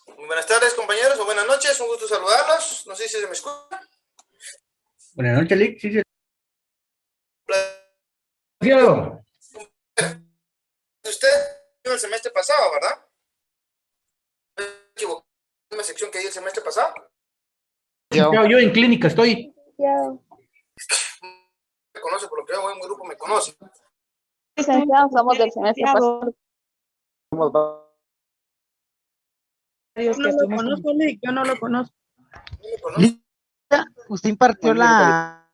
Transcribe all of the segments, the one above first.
Muy buenas tardes, compañeros, o buenas noches, un gusto saludarlos. No sé si se me escucha. Buenas noches, Lick. Sí, sí. Usted el semestre pasado, ¿verdad? ¿Me equivoqué en la sección que di el semestre pasado? Yo en clínica estoy. Me conoce, por lo que veo, en un grupo me conoce. Licenciado, somos del semestre pasado. Yo no lo conozco, Lick, yo no lo conozco. ¿No me conoce? Usted impartió la...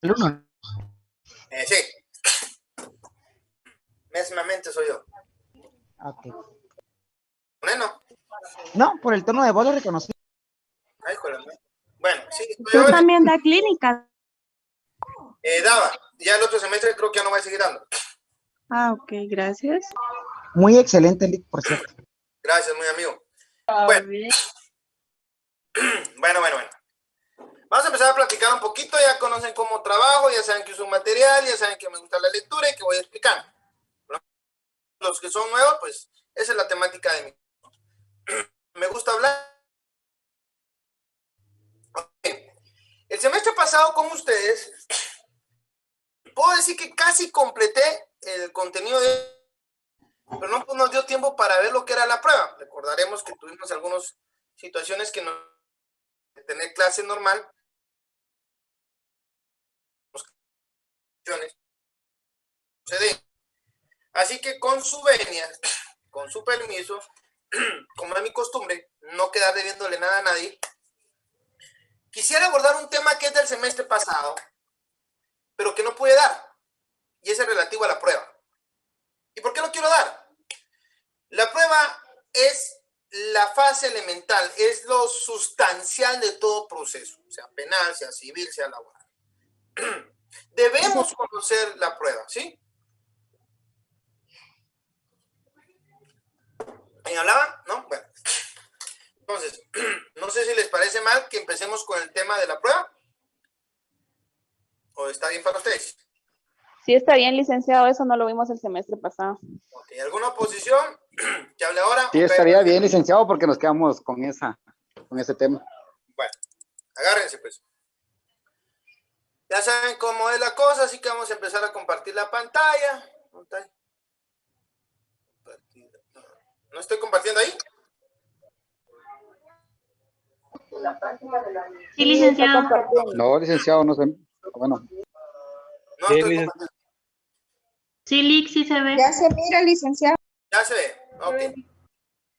alumno. Sí. Mesmamente soy yo. Okay. Bueno. No, por el tono de voz lo reconocí. Ay, joder. Bueno, sí. Tú también da clínica. Daba. Ya el otro semestre creo que ya no va a seguir dando. Ah, ok, gracias. Muy excelente, Lick, por cierto. Gracias, muy amigo. Bueno. Vamos a empezar a platicar un poquito. Ya conocen cómo trabajo, ya saben que uso un material, ya saben que me gusta la lectura y que voy explicando. Los que son nuevos, pues esa es la temática de mi. Me gusta hablar. Okay. El semestre pasado con ustedes, puedo decir que casi completé el contenido pero no nos dio tiempo para ver lo que era la prueba. Recordaremos que tuvimos algunas situaciones que no tener clase normal. Así que con su venia, con su permiso, como es mi costumbre, no quedar debiéndole nada a nadie, quisiera abordar un tema que es del semestre pasado, pero que no pude dar, y es el relativo a la prueba. ¿Y por qué lo quiero dar? La prueba es la fase elemental, es lo sustancial de todo proceso, sea penal, sea civil, sea laboral. Debemos conocer la prueba, ¿sí? ¿Me hablaban? ¿No? Bueno. Entonces, no sé si les parece mal que empecemos con el tema de la prueba. ¿O está bien para ustedes? Sí, está bien, licenciado, eso no lo vimos el semestre pasado. Ok, ¿alguna oposición? ¿Que hable ahora? Sí, estaría bien, licenciado, porque nos quedamos con ese tema. Bueno, agárrense pues. Ya saben cómo es la cosa, así que vamos a empezar a compartir la pantalla. ¿No estoy compartiendo ahí? Sí, licenciado. No, licenciado, no sé. Bueno. No estoy compartiendo. Sí, Lick, sí se ve. Ya se mira, licenciado. Ya se ve, ok.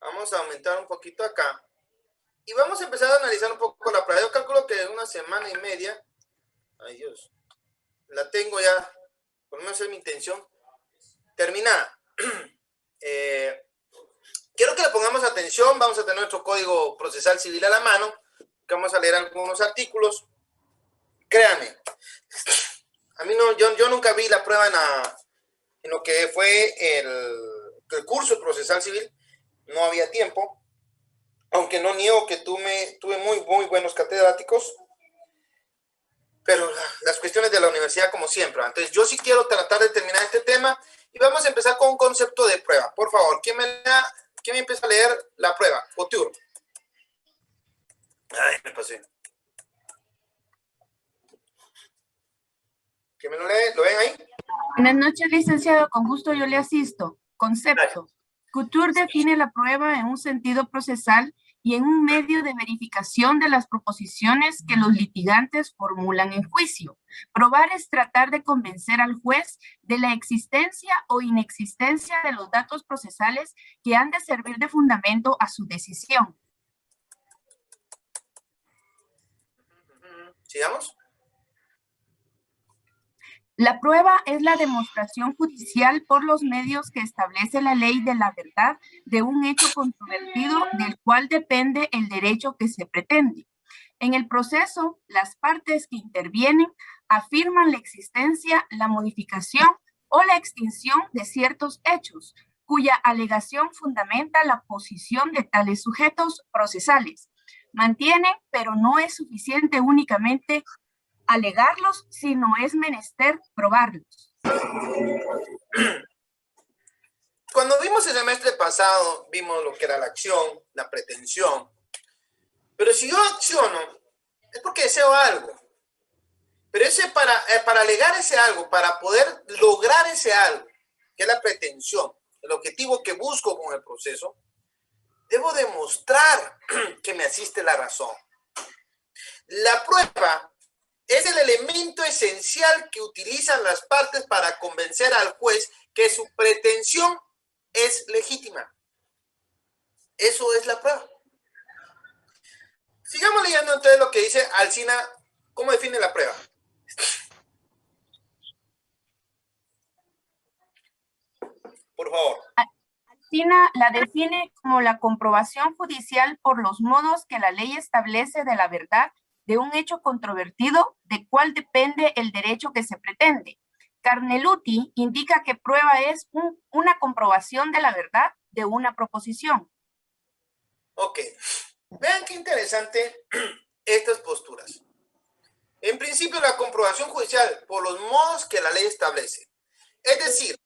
Vamos a aumentar un poquito acá. Y vamos a empezar a analizar un poco la prueba. Yo calculo que en una semana y media, ay Dios, la tengo ya, por lo menos es mi intención, terminada. Quiero que le pongamos atención, vamos a tener nuestro código procesal civil a la mano, que vamos a leer algunos artículos. Créanme, a mí no, yo nunca vi la prueba en lo que fue el curso procesal civil, no había tiempo, aunque no niego que tuve muy buenos catedráticos, pero las cuestiones de la universidad como siempre. Entonces yo sí quiero tratar de terminar este tema y vamos a empezar con un concepto de prueba. Por favor, ¿quién me empieza a leer la prueba? Couture. Ay, me pasé. ¿Quién me lo lee? ¿Lo ven ahí? Buenas noches, licenciado. Con gusto yo le asisto. Concepto. Couture define la prueba en un sentido procesal y en un medio de verificación de las proposiciones que los litigantes formulan en juicio. Probar es tratar de convencer al juez de la existencia o inexistencia de los datos procesales que han de servir de fundamento a su decisión. ¿Sigamos? La prueba es la demostración judicial por los medios que establece la ley de la verdad de un hecho controvertido del cual depende el derecho que se pretende. En el proceso, las partes que intervienen afirman la existencia, la modificación o la extinción de ciertos hechos, cuya alegación fundamenta la posición de tales sujetos procesales. Mantienen, pero no es suficiente únicamente alegarlos, sino es menester probarlos. cuando vimos el semestre pasado, vimos lo que era la acción, la pretensión. Pero si yo acciono, es porque deseo algo. Pero para alegar ese algo, para poder lograr ese algo, que es la pretensión, el objetivo que busco con el proceso, debo demostrar que me asiste la razón. La prueba es el elemento esencial que utilizan las partes para convencer al juez que su pretensión es legítima. Eso es la prueba. Sigamos leyendo entonces lo que dice Alsina. ¿Cómo define la prueba? Por favor. Alsina la define como la comprobación judicial por los modos que la ley establece de la verdad de un hecho controvertido, de cuál depende el derecho que se pretende. Carneluti indica que prueba es una comprobación de la verdad de una proposición. Ok. Vean qué interesante estas posturas. En principio, la comprobación judicial por los modos que la ley establece. Es decir,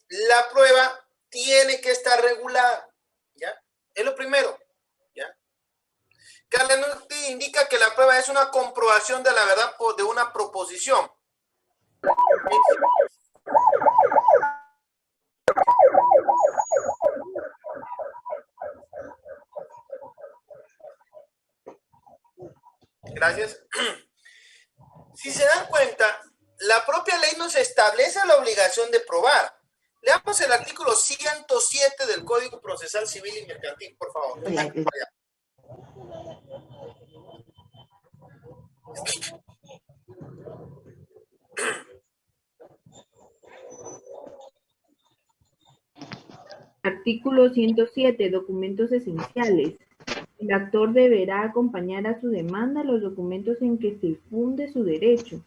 la prueba tiene que estar regulada. ¿Ya? Es lo primero. ¿Ya? Carneluti indica que la prueba es una comprobación de la verdad de una proposición. Gracias. Si se dan cuenta, la propia ley nos establece la obligación de probar. Leamos el artículo 107 del Código Procesal Civil y Mercantil, por favor. Artículo 107. Documentos esenciales. El actor deberá acompañar a su demanda los documentos en que se funde su derecho.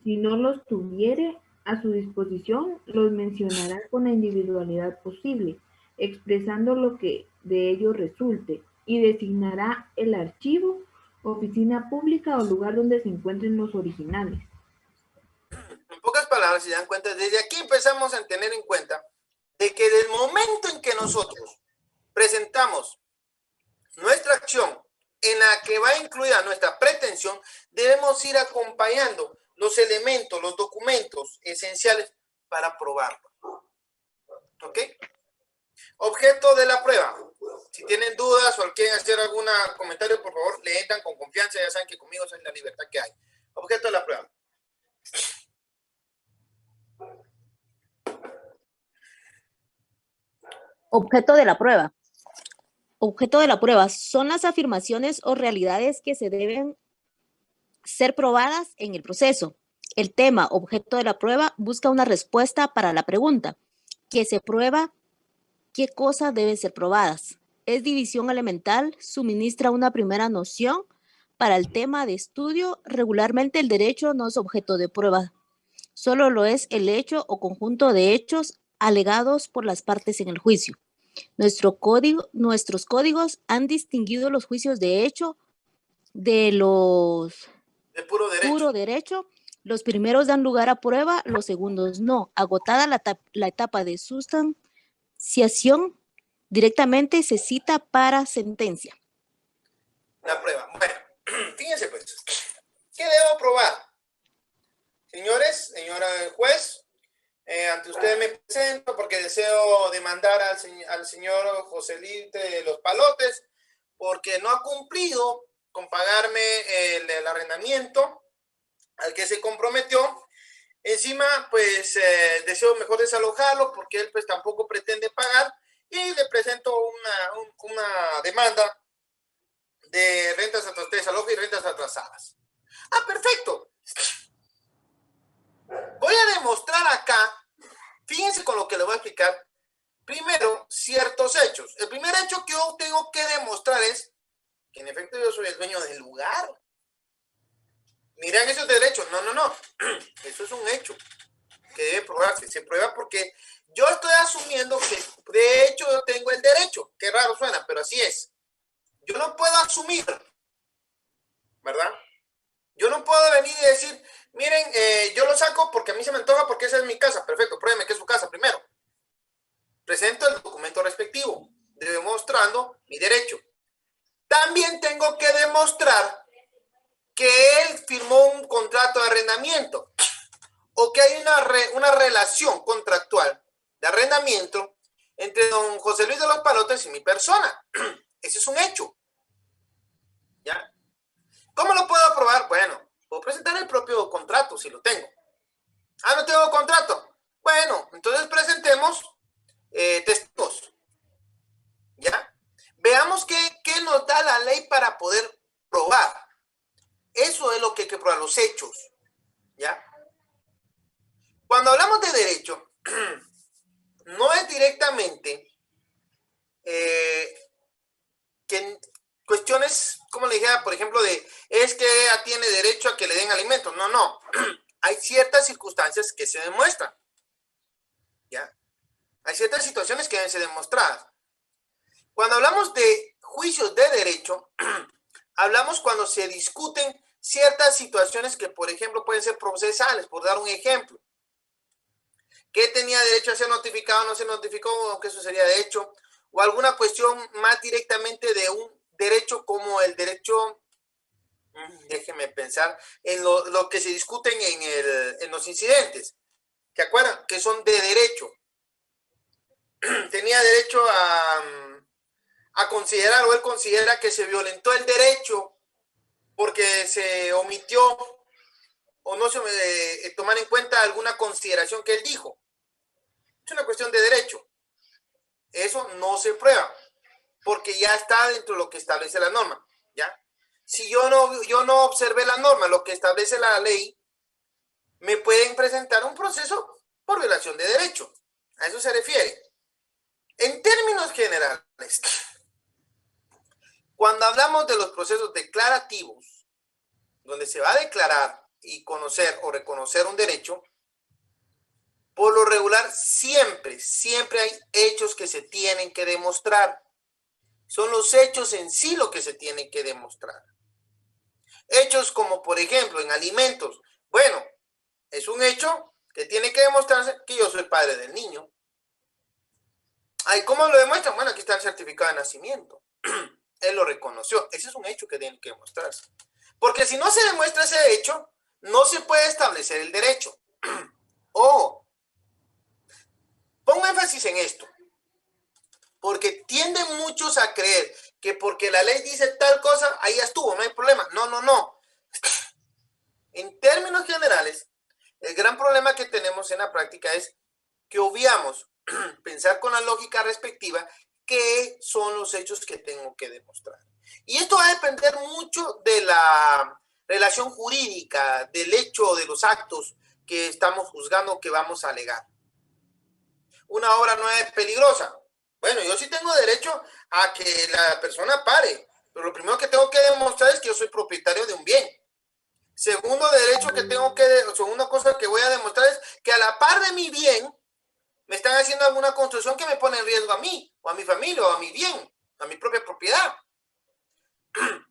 Si no los tuviere a su disposición, los mencionará con la individualidad posible, expresando lo que de ello resulte, y designará el archivo, oficina pública o lugar donde se encuentren los originales. En pocas palabras, si se dan cuenta, desde aquí empezamos a tener en cuenta de que del momento en que nosotros presentamos nuestra acción en la que va incluida nuestra pretensión, debemos ir acompañando los elementos, los documentos esenciales para probarlo. ¿Ok? Objeto de la prueba. Si tienen dudas o quieren hacer algún comentario, por favor, le entran con confianza. Ya saben que conmigo es la libertad que hay. Objeto de la prueba. Objeto de la prueba. Objeto de la prueba son las afirmaciones o realidades que se deben ser probadas en el proceso. El tema objeto de la prueba busca una respuesta para la pregunta: ¿qué se prueba? ¿Qué cosas deben ser probadas? Es división elemental, suministra una primera noción para el tema de estudio. Regularmente el derecho no es objeto de prueba, solo lo es el hecho o conjunto de hechos alegados por las partes en el juicio. Nuestros códigos han distinguido los juicios de hecho de los de puro derecho. Los primeros dan lugar a prueba, los segundos no. Agotada la etapa de sustanciación, directamente se cita para sentencia. La prueba. Bueno, fíjense pues. ¿Qué debo probar? Señores, señora juez, ante ustedes me presento porque deseo demandar al señor José Luis de los Palotes porque no ha cumplido con pagarme el arrendamiento al que se comprometió. Encima, pues, deseo mejor desalojarlo porque él, pues, tampoco pretende pagar y le presento una demanda de rentas atrasadas, de desalojo y rentas atrasadas. ¡Ah, perfecto! Voy a demostrar acá, fíjense con lo que le voy a explicar, primero, ciertos hechos. El primer hecho que yo tengo que demostrar es que en efecto yo soy el dueño del lugar. Miren, eso es derecho. No. Eso es un hecho que debe probarse. Se prueba porque yo estoy asumiendo que de hecho yo tengo el derecho. Qué raro suena, pero así es. Yo no puedo asumir, ¿verdad? Yo no puedo venir y decir, miren, yo lo saco porque a mí se me antoja porque esa es mi casa. Perfecto, pruébeme que es su casa primero. Presento el documento respectivo, demostrando mi derecho. También tengo que demostrar que él firmó un contrato de arrendamiento o que hay una relación contractual de arrendamiento entre don José Luis de los Palotes y mi persona. Ese es un hecho. ¿Ya? ¿Cómo lo puedo probar? Bueno, puedo presentar el propio contrato si lo tengo. Ah, no tengo contrato. Bueno, entonces presentemos testigos. ¿Ya? Veamos qué nos da la ley para poder probar. Eso es lo que hay que probar, los hechos. ¿Ya? Cuando hablamos de derecho, no es directamente que cuestiones, como le dije, por ejemplo, es que ella tiene derecho a que le den alimentos. No, no. Hay ciertas circunstancias que se demuestran. ¿Ya? Hay ciertas situaciones que deben ser demostradas. Cuando hablamos de juicios de derecho, hablamos cuando se discuten ciertas situaciones que, por ejemplo, pueden ser procesales, por dar un ejemplo. ¿Qué tenía derecho a ser notificado, no se notificó, aunque eso sería de hecho? O alguna cuestión más directamente de un derecho como el derecho, déjeme pensar, en lo que se discuten en los incidentes. ¿Se acuerdan? Que son de derecho. Tenía derecho a considerar, o él considera que se violentó el derecho porque se omitió o no se tomar en cuenta alguna consideración que él dijo. Es una cuestión de derecho. Eso no se prueba, porque ya está dentro de lo que establece la norma, ¿ya? Si yo no observé la norma, lo que establece la ley, me pueden presentar un proceso por violación de derecho. A eso se refiere. En términos generales, cuando hablamos de los procesos declarativos, donde se va a declarar y conocer o reconocer un derecho, por lo regular siempre hay hechos que se tienen que demostrar. Son los hechos en sí lo que se tienen que demostrar. Hechos como, por ejemplo, en alimentos. Bueno, es un hecho que tiene que demostrarse que yo soy padre del niño. Ay, ¿cómo lo demuestran? Bueno, aquí está el certificado de nacimiento. Él lo reconoció. Ese es un hecho que tiene que demostrarse. Porque si no se demuestra ese hecho, no se puede establecer el derecho. Ojo, pongo énfasis en esto. Porque tienden muchos a creer que porque la ley dice tal cosa, ahí ya estuvo, no hay problema. No, no, no. En términos generales, el gran problema que tenemos en la práctica es que obviamos pensar con la lógica respectiva qué son los hechos que tengo que demostrar. Y esto va a depender mucho de la relación jurídica, del hecho, de los actos que estamos juzgando, que vamos a alegar. Una obra no es peligrosa. Bueno, yo sí tengo derecho a que la persona pare, pero lo primero que tengo que demostrar es que yo soy propietario de un bien. Segundo derecho que tengo que, segunda cosa que voy a demostrar es que a la par de mi bien, me están haciendo alguna construcción que me pone en riesgo a mí, o a mi familia, o a mi bien, a mi propia propiedad.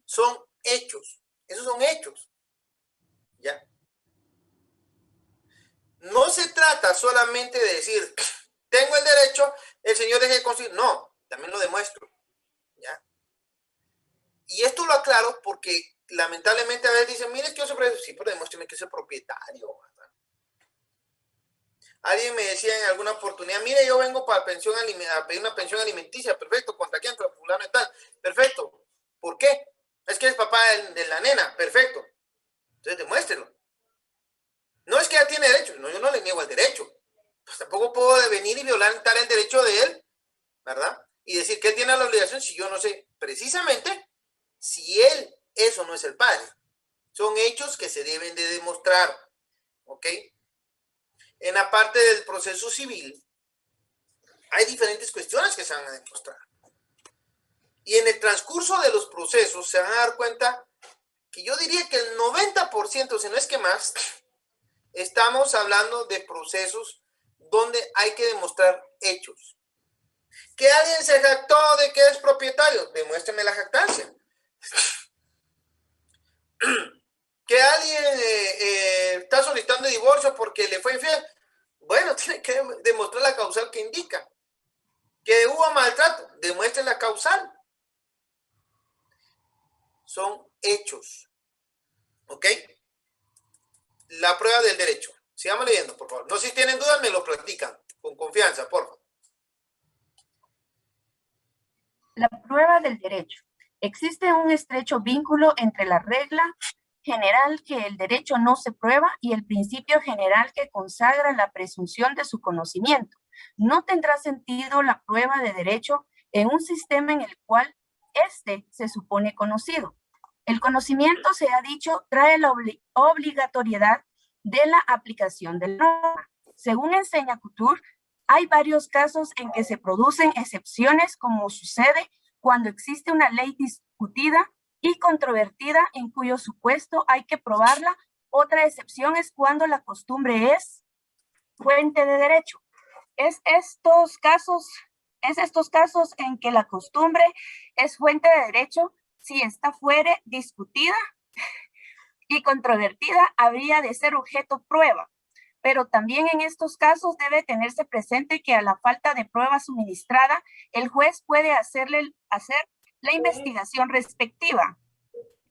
Son hechos. Esos son hechos. ¿Ya? No se trata solamente de decir, tengo el derecho, el señor deje de construir. No, también lo demuestro. ¿Ya? Y esto lo aclaro porque lamentablemente a veces dicen, mire, es que yo soy, sí, pero demuéstrame que soy propietario. ¿Verdad? Alguien me decía en alguna oportunidad, mire, yo vengo para pensión a pedir una pensión alimenticia. Perfecto, ¿contra quién? Contra fulano y tal. Perfecto. ¿Por qué? Es que es papá de la nena. Perfecto. Entonces demuéstrelo. No es que ella tiene derecho. No, yo no le niego el derecho. Pues tampoco puedo venir y violentar el derecho de él, ¿verdad? Y decir que él tiene la obligación si yo no sé precisamente si él, eso no es el padre. Son hechos que se deben de demostrar, ¿ok? En la parte del proceso civil, hay diferentes cuestiones que se van a demostrar. Y en el transcurso de los procesos se van a dar cuenta que yo diría que el 90%, si no es que más, estamos hablando de procesos donde hay que demostrar hechos. Que alguien se jactó de que es propietario, demuéstrame la jactancia. Que alguien está solicitando divorcio porque le fue infiel, bueno, tiene que demostrar la causal que indica. son hechos. ¿Ok? La prueba del derecho. Sigamos leyendo, por favor. No, si tienen dudas, me lo platican. Con confianza, por favor. La prueba del derecho. Existe un estrecho vínculo entre la regla general que el derecho no se prueba y el principio general que consagra la presunción de su conocimiento. No tendrá sentido la prueba de derecho en un sistema en el cual éste se supone conocido. El conocimiento, se ha dicho, trae la obligatoriedad de la aplicación de la norma. Según enseña Couture, hay varios casos en que se producen excepciones, como sucede cuando existe una ley discutida y controvertida en cuyo supuesto hay que probarla. Otra excepción es cuando la costumbre es fuente de derecho. Es estos casos en que la costumbre es fuente de derecho. Si esta fuere discutida y controvertida, habría de ser objeto prueba. Pero también en estos casos debe tenerse presente que a la falta de prueba suministrada, el juez puede hacer la investigación respectiva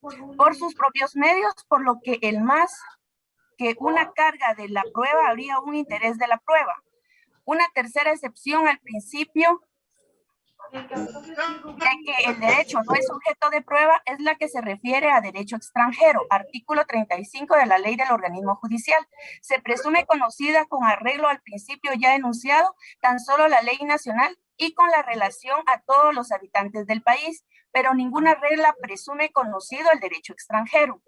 por sus propios medios, por lo que el más que una carga de la prueba habría un interés de la prueba. Una tercera excepción al principio de que el derecho no es sujeto de prueba es la que se refiere a derecho extranjero, artículo 35 de la Ley del Organismo Judicial. Se presume conocida con arreglo al principio ya enunciado tan solo la ley nacional y con la relación a todos los habitantes del país, pero ninguna regla presume conocido el derecho extranjero.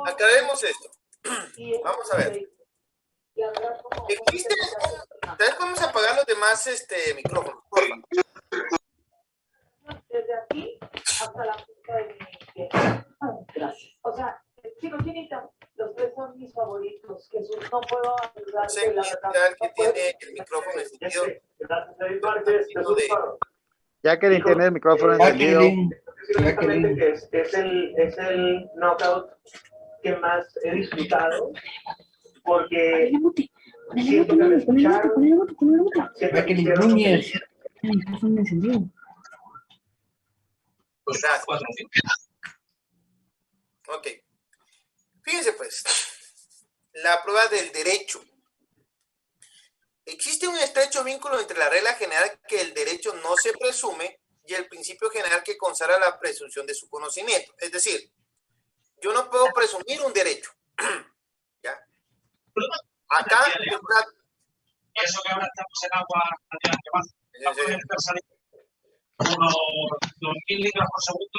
Aclaremos esto. Vamos a ver. Existe, vamos a apagar los demás micrófonos. Desde aquí hasta la punta de mi pie. Gracias. O sea, chicos, chinita, los tres son mis favoritos. Jesús, no puedo ayudar. No sé quién tiene el micrófono encendido. Ya que tiene el micrófono encendido. Es el knockout que más he disfrutado. Porque siento que me escucharon. Jacqueline Núñez. Ok. Fíjense pues, la prueba del derecho. Existe un estrecho vínculo entre la regla general que el derecho no se presume y el principio general que consagra la presunción de su conocimiento. Es decir, yo no puedo presumir un derecho. ¿Ya? Acá eso que ahora estamos en agua unos 2.000 litros por segundo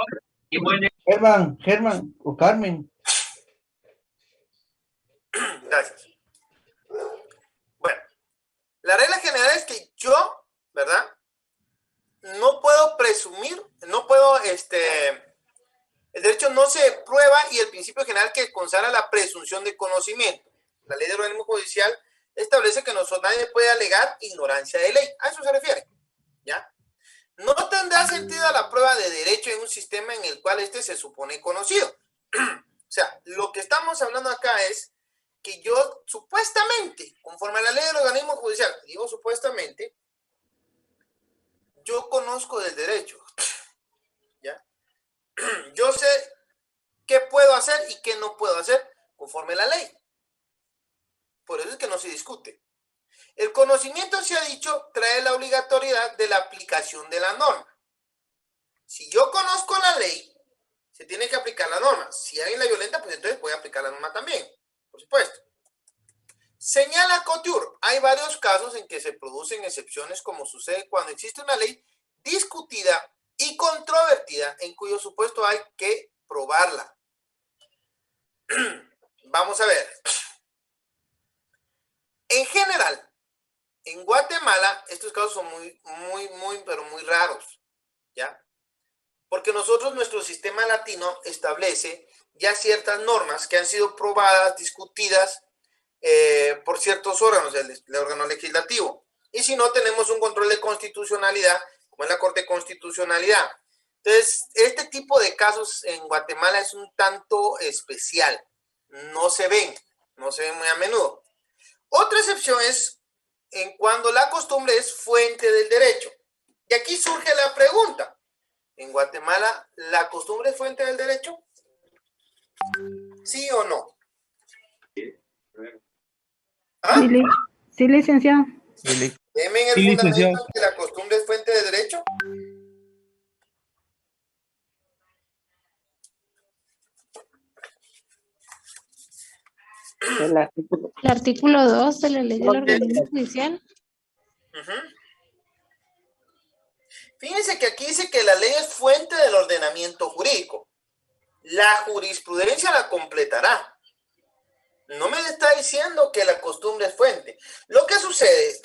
y huele. Germán o Carmen. Gracias. Bueno, la regla general es que yo, ¿verdad? No puedo presumir, no puedo, el derecho no se prueba y el principio general que consagra la presunción de conocimiento. La ley del organismo judicial establece que nadie puede alegar ignorancia de ley. A eso se refiere. ¿Ya? No tendrá sentido la prueba de derecho en un sistema en el cual se supone conocido. O sea, lo que estamos hablando acá es que yo supuestamente, conforme a la ley del organismo judicial, digo supuestamente, yo conozco del derecho. ¿Ya? Yo sé qué puedo hacer y qué no puedo hacer conforme a la ley. Por eso es que no se discute. El conocimiento, se ha dicho, trae la obligatoriedad de la aplicación de la norma. Si yo conozco la ley, se tiene que aplicar la norma. Si alguien la violenta, pues entonces voy a aplicar la norma también, por supuesto. Señala Couture, hay varios casos en que se producen excepciones, como sucede cuando existe una ley discutida y controvertida, en cuyo supuesto hay que probarla. Vamos a ver. En general, en Guatemala, estos casos son pero muy raros, ¿ya? Porque nuestro sistema latino establece ya ciertas normas que han sido probadas, discutidas por ciertos órganos, el órgano legislativo. Y si no, tenemos un control de constitucionalidad, como es la Corte de Constitucionalidad. Entonces, este tipo de casos en Guatemala es un tanto especial. No se ven muy a menudo. Otra excepción es en cuando la costumbre es fuente del derecho. Y aquí surge la pregunta. En Guatemala, ¿la costumbre es fuente del derecho? ¿Sí o no? ¿Ah? Sí, licenciado. Deme en el Sí, fundamento licenciado. que la costumbre es fuente de derecho. El artículo 2 de la ley del Ok. organismo judicial. Ujú. Fíjense que aquí dice que la ley es fuente del ordenamiento jurídico. La jurisprudencia la completará. No me está diciendo que la costumbre es fuente. Lo que sucede,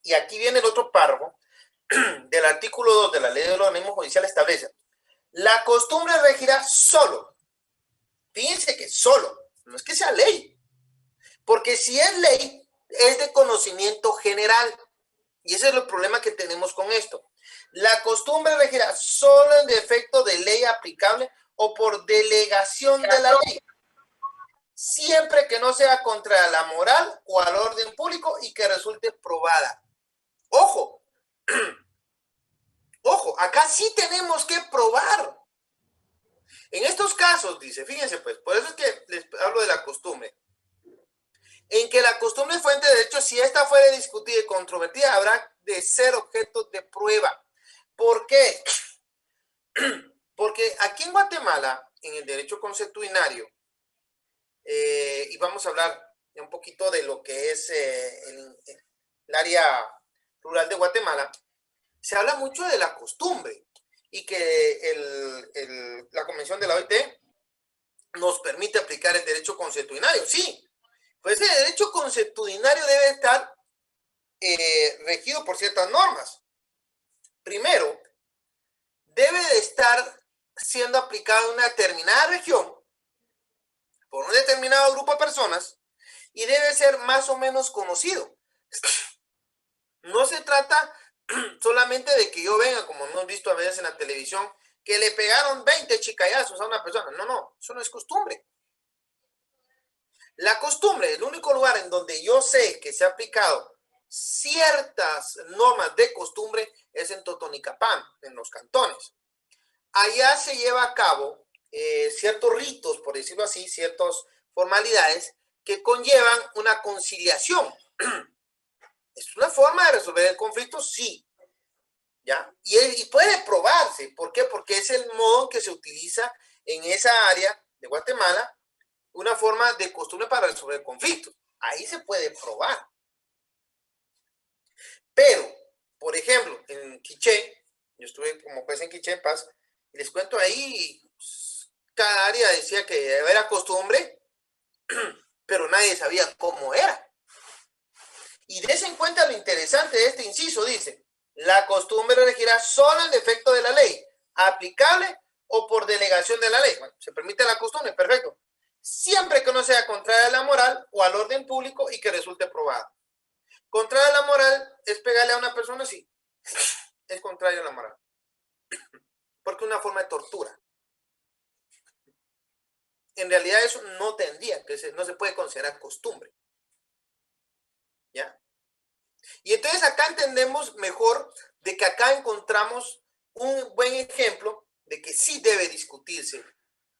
y aquí viene el otro párrafo del artículo 2 de la ley del organismo judicial, establece: la costumbre regirá solo. Fíjense que solo, no es que sea ley. Porque si es ley, es de conocimiento general. Y ese es el problema que tenemos con esto. La costumbre regirá solo en defecto de ley aplicable o por delegación de la ley, siempre que no sea contra la moral o al orden público y que resulte probada. Ojo, ojo, acá sí tenemos que probar. En estos casos, dice, fíjense pues, por eso es que les hablo de la costumbre. En que la costumbre es fuente de derecho, si esta fuera discutida y controvertida, habrá de ser objeto de prueba. ¿Por qué? Porque aquí en Guatemala, en el derecho consuetudinario, y vamos a hablar un poquito de lo que es el área rural de Guatemala, se habla mucho de la costumbre y que la Convención de la OIT nos permite aplicar el derecho consuetudinario. Sí, pues el derecho consuetudinario debe estar regido por ciertas normas. Primero, debe de estar siendo aplicado en una determinada región por un determinado grupo de personas y debe ser más o menos conocido. No se trata solamente de que yo venga, como hemos visto a veces en la televisión, que le pegaron 20 chicayazos a una persona. No, no, eso no es costumbre. La costumbre, el único lugar en donde yo sé que se ha aplicado ciertas normas de costumbre es en Totonicapán, en los cantones. Allá se lleva a cabo ciertos ritos, por decirlo así, ciertas formalidades que conllevan una conciliación. ¿Es una forma de resolver el conflicto? Sí. ¿Ya? Y puede probarse. ¿Por qué? Porque es el modo en que se utiliza en esa área de Guatemala una forma de costumbre para resolver conflictos. Ahí se puede probar. Pero, por ejemplo, en Quiché, yo estuve como juez en Quiché, en Paz, y les cuento ahí, cada área decía que era costumbre, pero nadie sabía cómo era. Y des en cuenta lo interesante de este inciso, dice: la costumbre regirá solo en defecto de la ley, aplicable o por delegación de la ley. Bueno, se permite la costumbre, perfecto. Siempre que no sea contraria a la moral o al orden público y que resulte probado. Contraria a la moral es pegarle a una persona, sí. Es contrario a la moral. Porque es una forma de tortura. En realidad eso no tendría, no se puede considerar costumbre. ¿Ya? Y entonces acá entendemos mejor de que acá encontramos un buen ejemplo de que sí debe discutirse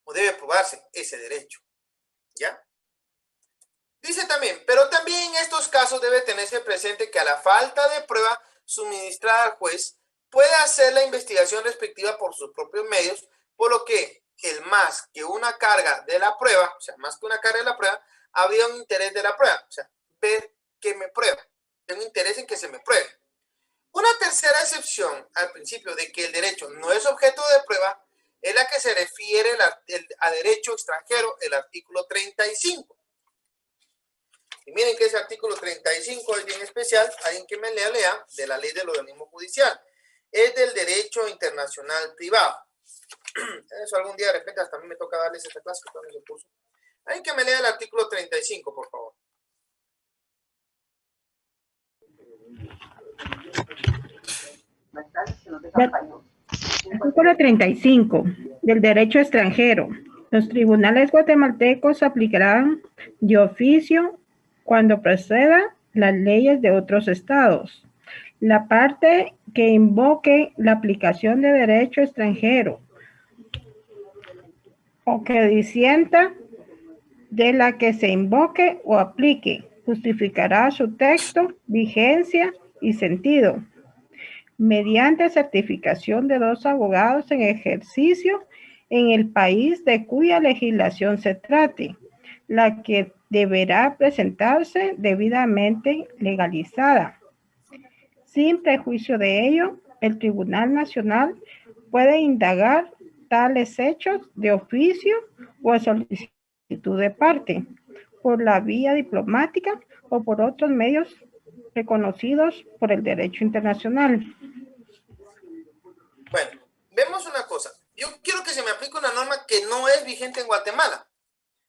o debe probarse ese derecho. ¿Ya? Dice también, pero también en estos casos debe tenerse presente que a la falta de prueba suministrada al juez puede hacer la investigación respectiva por sus propios medios, por lo que el más que una carga de la prueba, o sea, más que una carga de la prueba, habría un interés de la prueba, o sea, ver que me prueba, tengo interés en que se me pruebe. Una tercera excepción al principio de que el derecho no es objeto de prueba es la que se refiere a derecho extranjero, el artículo 35. Y miren que ese artículo 35 es bien especial, alguien que me lea de la ley del organismo judicial. Es del derecho internacional privado. Eso algún día de repente hasta a mí me toca darles esta clase, ese curso. Alguien que me lea el artículo 35, por favor. Artículo 35 del derecho extranjero. Los tribunales guatemaltecos aplicarán de oficio cuando proceda las leyes de otros estados. La parte que invoque la aplicación de derecho extranjero o que disienta de la que se invoque o aplique, justificará su texto, vigencia y sentido mediante certificación de 2 abogados en ejercicio en el país de cuya legislación se trate, la que deberá presentarse debidamente legalizada. Sin prejuicio de ello, el Tribunal Nacional puede indagar tales hechos de oficio o a solicitud de parte, por la vía diplomática o por otros medios reconocidos por el derecho internacional. Bueno, vemos una cosa. Yo quiero que se me aplique una norma que no es vigente en Guatemala.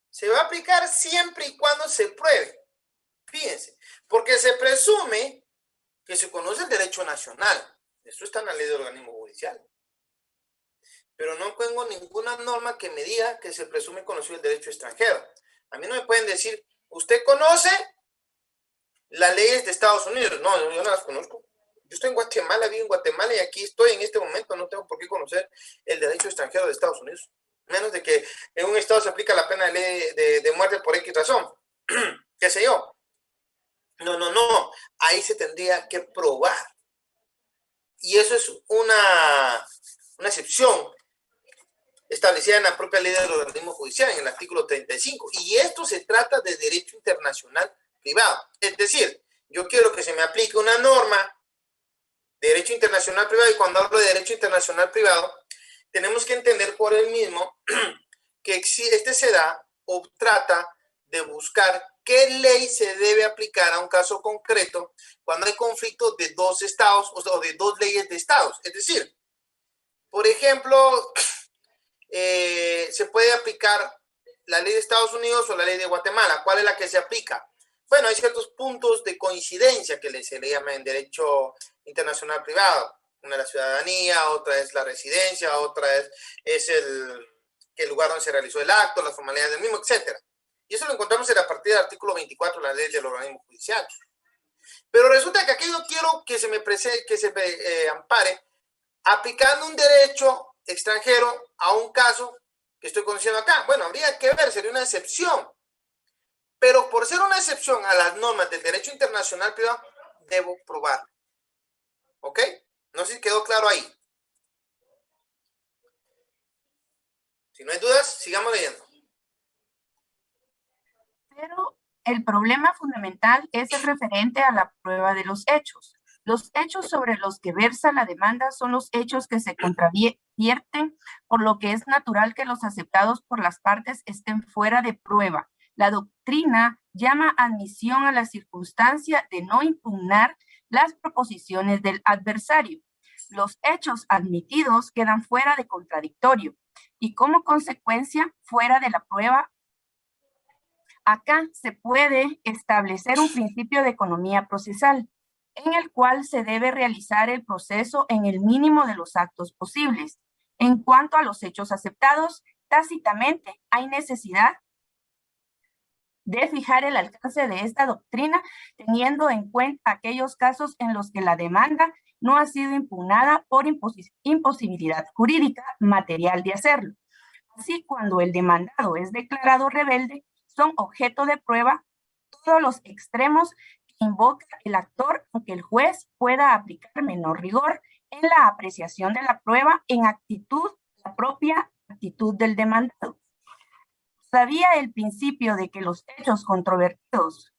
Se va a aplicar siempre y cuando se pruebe. Fíjense, porque se presume que se conoce el derecho nacional. Eso está en la ley del organismo judicial. Pero no tengo ninguna norma que me diga que se presume conocido el derecho extranjero. A mí no me pueden decir, ¿usted conoce las leyes de Estados Unidos? No, yo no las conozco. Yo estoy en Guatemala, vivo en Guatemala y aquí estoy en este momento. No tengo por qué conocer el derecho extranjero de Estados Unidos. Menos de que en un estado se aplica la pena de muerte por X razón. ¿Qué sé yo? No. Ahí se tendría que probar. Y eso es una excepción establecida en la propia ley del organismo judicial, en el artículo 35. Y esto se trata de derecho internacional privado. Es decir, yo quiero que se me aplique una norma de derecho internacional privado, y cuando hablo de derecho internacional privado, tenemos que entender por él mismo que este se da o trata de buscar qué ley se debe aplicar a un caso concreto cuando hay conflictos de 2 estados o de 2 leyes de estados. Es decir, por ejemplo, se puede aplicar la ley de Estados Unidos o la ley de Guatemala. ¿Cuál es la que se aplica? Bueno, hay ciertos puntos de coincidencia que se le llama en derecho internacional privado. Una es la ciudadanía, otra es la residencia, otra es el lugar donde se realizó el acto, las formalidades del mismo, etc. Y eso lo encontramos en la partida del artículo 24 de la ley del organismo judicial. Pero resulta que aquí yo quiero que se me ampare aplicando un derecho extranjero a un caso que estoy conociendo acá. Bueno, habría que ver, sería una excepción. Pero por ser una excepción a las normas del derecho internacional privado, debo probar. ¿Ok? No sé si quedó claro ahí. Si no hay dudas, sigamos leyendo. Pero el problema fundamental es el referente a la prueba de los hechos. Los hechos sobre los que versa la demanda son los hechos que se contravierten, por lo que es natural que los aceptados por las partes estén fuera de prueba. La doctrina llama admisión a la circunstancia de no impugnar las proposiciones del adversario. Los hechos admitidos quedan fuera de contradictorio y como consecuencia fuera de la prueba. Acá se puede establecer un principio de economía procesal, en el cual se debe realizar el proceso en el mínimo de los actos posibles. En cuanto a los hechos aceptados, tácitamente hay necesidad de fijar el alcance de esta doctrina, teniendo en cuenta aquellos casos en los que la demanda no ha sido impugnada por imposibilidad jurídica material de hacerlo. Así, cuando el demandado es declarado rebelde, son objeto de prueba todos los extremos que invoca el actor, aunque el juez pueda aplicar menor rigor en la apreciación de la prueba en la propia actitud del demandado. Sabía el principio de que los hechos controvertidos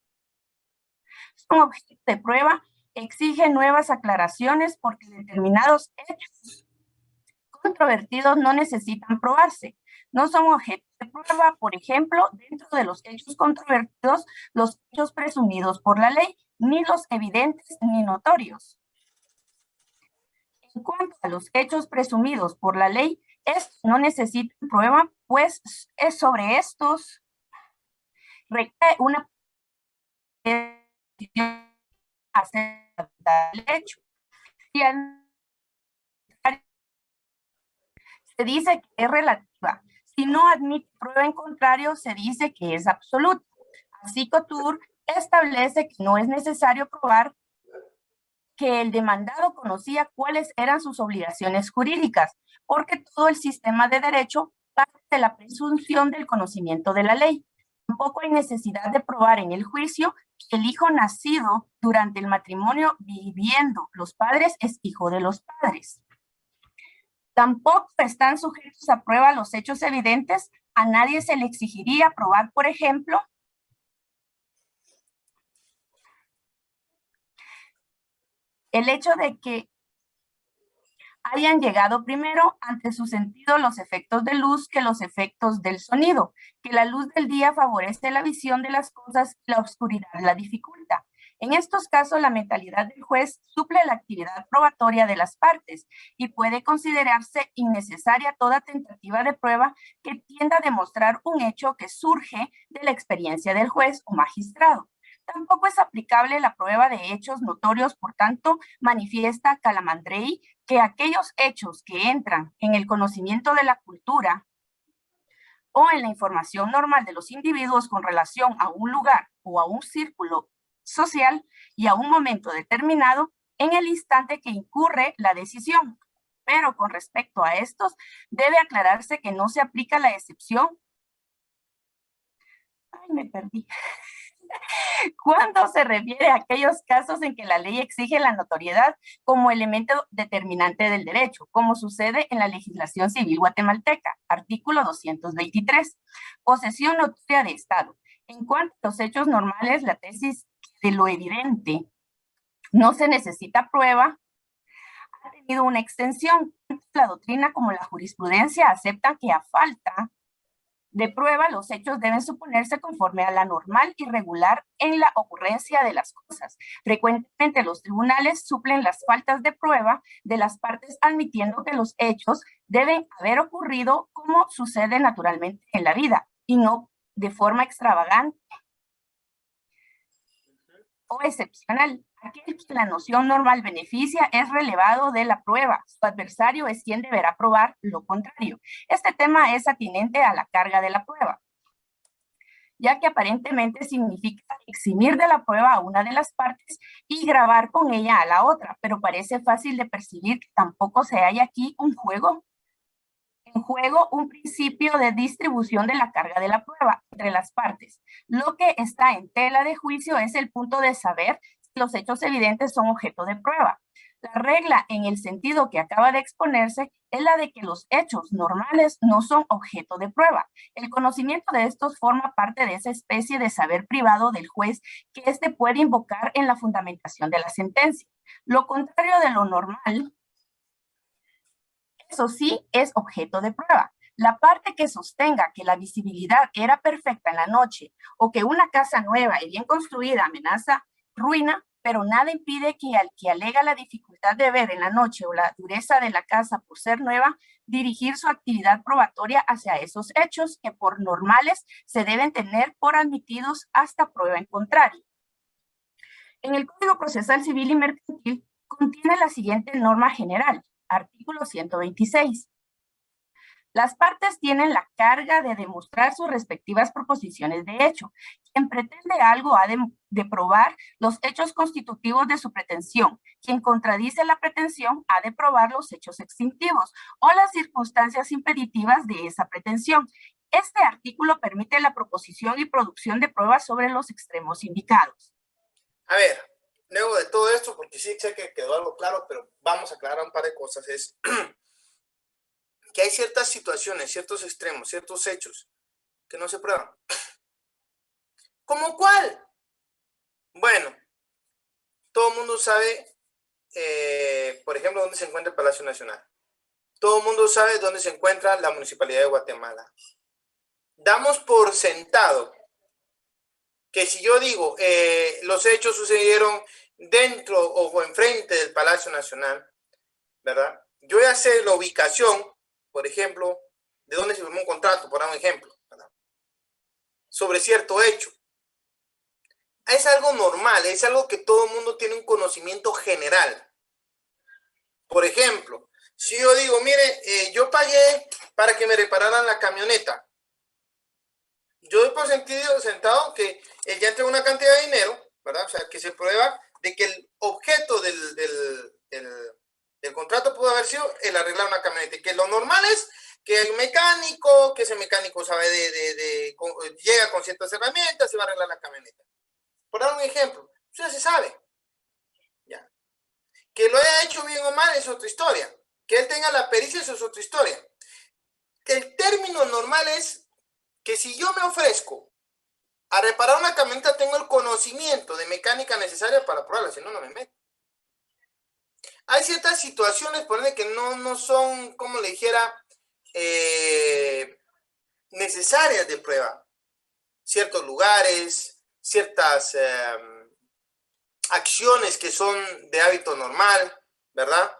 son objeto de prueba, exige nuevas aclaraciones porque determinados hechos controvertidos no necesitan probarse. No son objeto de prueba, por ejemplo, dentro de los hechos controvertidos, los hechos presumidos por la ley, ni los evidentes ni notorios. En cuanto a los hechos presumidos por la ley, estos no necesitan prueba, pues es sobre estos recae una acerca del hecho. Y se dice que es relativa. Si no admite prueba en contrario, se dice que es absoluta. Así Couture establece que no es necesario probar que el demandado conocía cuáles eran sus obligaciones jurídicas, porque todo el sistema de derecho parte de la presunción del conocimiento de la ley. Tampoco hay necesidad de probar en el juicio que el hijo nacido durante el matrimonio viviendo los padres es hijo de los padres. Tampoco están sujetos a prueba los hechos evidentes. A nadie se le exigiría probar, por ejemplo, el hecho de que hayan llegado primero ante su sentido los efectos de luz que los efectos del sonido, que la luz del día favorece la visión de las cosas y la oscuridad la dificulta. En estos casos, la mentalidad del juez suple la actividad probatoria de las partes y puede considerarse innecesaria toda tentativa de prueba que tienda a demostrar un hecho que surge de la experiencia del juez o magistrado. Tampoco es aplicable la prueba de hechos notorios, por tanto, manifiesta Calamandrei que aquellos hechos que entran en el conocimiento de la cultura o en la información normal de los individuos con relación a un lugar o a un círculo social y a un momento determinado en el instante que incurre la decisión. Pero con respecto a estos, debe aclararse que no se aplica la excepción. Ay, me perdí. Cuando se refiere a aquellos casos en que la ley exige la notoriedad como elemento determinante del derecho, como sucede en la legislación civil guatemalteca, artículo 223, posesión notoria de Estado. En cuanto a los hechos normales, la tesis de lo evidente no se necesita prueba ha tenido una extensión. La doctrina como la jurisprudencia aceptan que a falta de prueba, los hechos deben suponerse conforme a la normal y regular en la ocurrencia de las cosas. Frecuentemente los tribunales suplen las faltas de prueba de las partes admitiendo que los hechos deben haber ocurrido como sucede naturalmente en la vida y no de forma extravagante o excepcional. Aquel que la noción normal beneficia es relevado de la prueba. Su adversario es quien deberá probar lo contrario. Este tema es atinente a la carga de la prueba, ya que aparentemente significa eximir de la prueba a una de las partes y gravar con ella a la otra, pero parece fácil de percibir que tampoco se halla aquí un juego un principio de distribución de la carga de la prueba entre las partes. Lo que está en tela de juicio es el punto de saber si los hechos evidentes son objeto de prueba. La regla en el sentido que acaba de exponerse es la de que los hechos normales no son objeto de prueba. El conocimiento de estos forma parte de esa especie de saber privado del juez que éste puede invocar en la fundamentación de la sentencia. Lo contrario de lo normal, eso sí, es objeto de prueba. La parte que sostenga que la visibilidad era perfecta en la noche o que una casa nueva y bien construida amenaza ruina, pero nada impide que al que alega la dificultad de ver en la noche o la dureza de la casa por ser nueva, dirigir su actividad probatoria hacia esos hechos que por normales se deben tener por admitidos hasta prueba en contrario. En el Código Procesal Civil y Mercantil contiene la siguiente norma general. Artículo 126. Las partes tienen la carga de demostrar sus respectivas proposiciones de hecho. Quien pretende algo ha de probar los hechos constitutivos de su pretensión. Quien contradice la pretensión ha de probar los hechos extintivos o las circunstancias impeditivas de esa pretensión. Este artículo permite la proposición y producción de pruebas sobre los extremos indicados. A ver, luego de todo esto, porque sí sé que quedó algo claro, pero vamos a aclarar un par de cosas, es que hay ciertas situaciones, ciertos extremos, ciertos hechos que no se prueban. ¿Cómo cuál? Bueno, todo el mundo sabe, por ejemplo, dónde se encuentra el Palacio Nacional. Todo el mundo sabe dónde se encuentra la Municipalidad de Guatemala. Damos por sentado que si yo digo los hechos sucedieron dentro o enfrente del Palacio Nacional, ¿verdad? Yo ya sé la ubicación, por ejemplo, de dónde se firmó un contrato, por dar un ejemplo, ¿verdad? Sobre cierto hecho. Es algo normal, es algo que todo el mundo tiene un conocimiento general. Por ejemplo, si yo digo, mire, yo pagué para que me repararan la camioneta. Yo doy por sentado que ya entregó una cantidad de dinero, ¿verdad? O sea, que se prueba de que el objeto del contrato pudo haber sido el arreglar una camioneta, que lo normal es que el mecánico, que ese mecánico sabe llega con ciertas herramientas y va a arreglar la camioneta. Por dar un ejemplo, eso ya se sabe. ¿Ya? Que lo haya hecho bien o mal es otra historia. Que él tenga la pericia, eso es otra historia. El término normal es que si yo me ofrezco a reparar una camioneta, tengo el conocimiento de mecánica necesaria para probarla, si no, no me meto. Hay ciertas situaciones, por ejemplo, que no son, como le dijera, necesarias de prueba. Ciertos lugares, ciertas acciones que son de hábito normal, ¿verdad?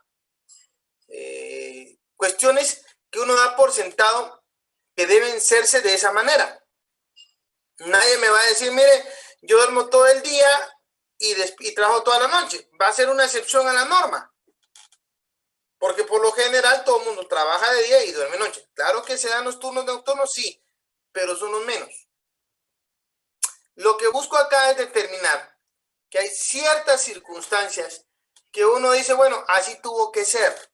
Cuestiones que uno da por sentado que deben serse de esa manera. Nadie me va a decir, mire, yo duermo todo el día y trabajo toda la noche. Va a ser una excepción a la norma. Porque por lo general todo el mundo trabaja de día y duerme de noche. Claro que se dan los turnos nocturnos, sí, pero son los menos. Lo que busco acá es determinar que hay ciertas circunstancias que uno dice, bueno, así tuvo que ser.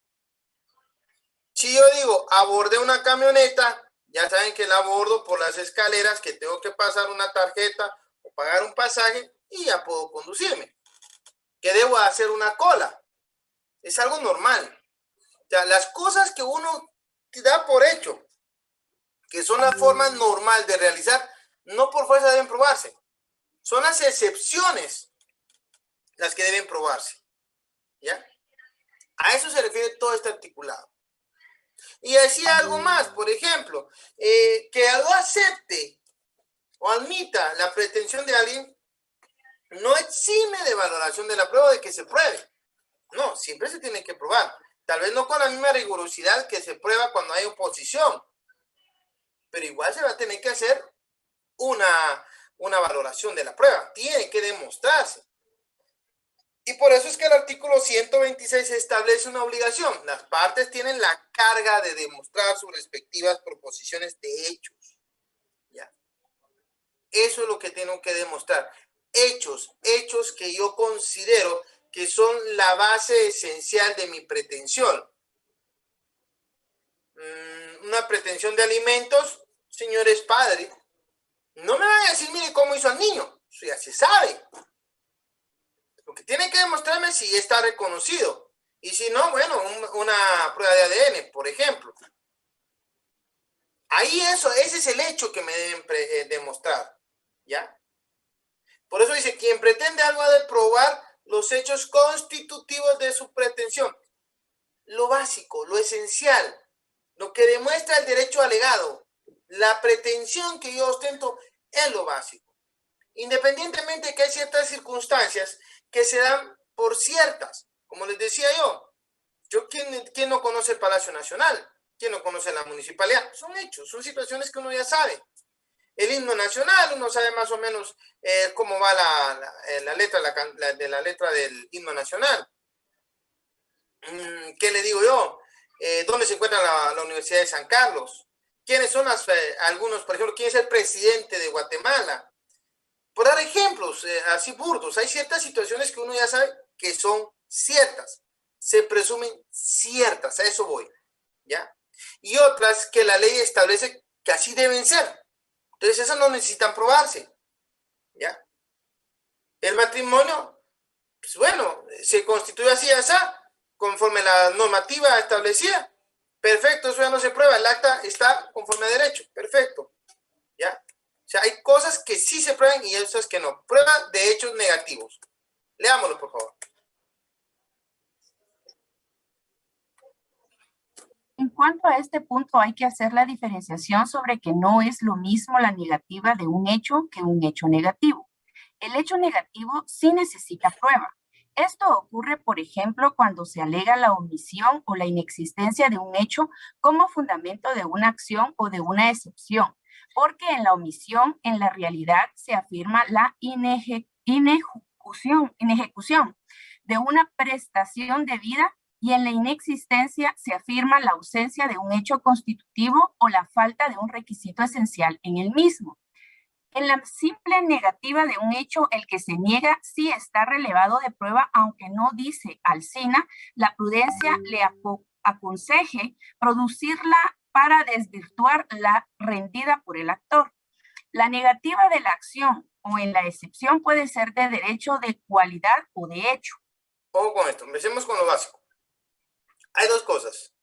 Si yo digo, abordé una camioneta, ya saben que la abordo por las escaleras, que tengo que pasar una tarjeta o pagar un pasaje y ya puedo conducirme. Que debo hacer una cola. Es algo normal. O sea, las cosas que uno da por hecho, que son la forma normal de realizar, no por fuerza deben probarse. Son las excepciones las que deben probarse. ¿Ya? A eso se refiere todo este articulado. Y decía algo más, por ejemplo, que algo acepte o admita la pretensión de alguien, no exime de valoración de la prueba de que se pruebe. No, siempre se tiene que probar. Tal vez no con la misma rigurosidad que se prueba cuando hay oposición, pero igual se va a tener que hacer una valoración de la prueba. Tiene que demostrarse. Y por eso es que el artículo 126 establece una obligación. Las partes tienen la carga de demostrar sus respectivas proposiciones de hechos. ¿Ya? Eso es lo que tengo que demostrar. Hechos que yo considero que son la base esencial de mi pretensión. Una pretensión de alimentos, señores padres. No me van a decir, mire cómo hizo al niño. Eso ya se sabe. Lo que tiene que demostrarme si está reconocido. Y si no, bueno, una prueba de ADN, por ejemplo. Ahí ese es el hecho que me deben demostrar. ¿Ya? Por eso dice, quien pretende algo ha de probar los hechos constitutivos de su pretensión. Lo básico, lo esencial, lo que demuestra el derecho alegado. La pretensión que yo ostento es lo básico. Independientemente de que hay ciertas circunstancias que se dan por ciertas. Como les decía yo, ¿quién no conoce el Palacio Nacional? ¿Quién no conoce la municipalidad? Son hechos, son situaciones que uno ya sabe. El himno nacional, uno sabe más o menos cómo va la letra del himno nacional. ¿Qué le digo yo? ¿Dónde se encuentra la Universidad de San Carlos? ¿Quiénes son algunos, por ejemplo, quién es el presidente de Guatemala? Por dar ejemplos así burdos, hay ciertas situaciones que uno ya sabe que son ciertas, se presumen ciertas, a eso voy, ¿ya? Y otras que la ley establece que así deben ser. Entonces esas no necesitan probarse, ¿ya? El matrimonio, pues bueno, se constituye así, conforme la normativa establecida. Perfecto, eso ya no se prueba, el acta está conforme a derecho, perfecto, ¿ya? O sea, hay cosas que sí se prueban y otras que no. Prueba de hechos negativos. Leámoslo, por favor. En cuanto a este punto, hay que hacer la diferenciación sobre que no es lo mismo la negativa de un hecho que un hecho negativo. El hecho negativo sí necesita prueba. Esto ocurre, por ejemplo, cuando se alega la omisión o la inexistencia de un hecho como fundamento de una acción o de una excepción, porque en la omisión, en la realidad, se afirma la inejecución de una prestación debida y en la inexistencia se afirma la ausencia de un hecho constitutivo o la falta de un requisito esencial en el mismo. En la simple negativa de un hecho, el que se niega sí está relevado de prueba, aunque no dice Alsina, la prudencia le aconseje producirla para desvirtuar la rendida por el actor. La negativa de la acción o en la excepción puede ser de derecho, de cualidad o de hecho. Ojo con esto, empecemos con lo básico. Hay dos cosas.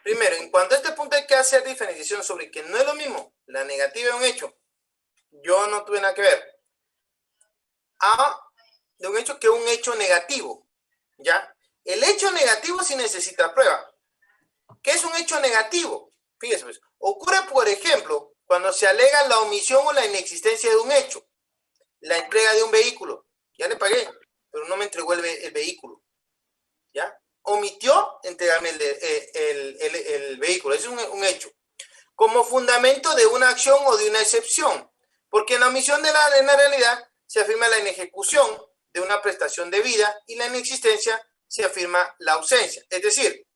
Primero, en cuanto a este punto hay que hacer diferenciación sobre que no es lo mismo la negativa de un hecho. Yo no tuve nada que ver. De un hecho que un hecho negativo. ¿Ya? El hecho negativo sí necesita prueba. ¿Qué es un hecho negativo? Fíjese, pues, ocurre, por ejemplo, cuando se alega la omisión o la inexistencia de un hecho. La entrega de un vehículo. Ya le pagué, pero no me entregó el vehículo. ¿Ya? Omitió entregarme el vehículo. Eso es un hecho. Como fundamento de una acción o de una excepción. Porque en la omisión en la realidad se afirma la inejecución de una prestación debida y la inexistencia se afirma la ausencia. Es decir,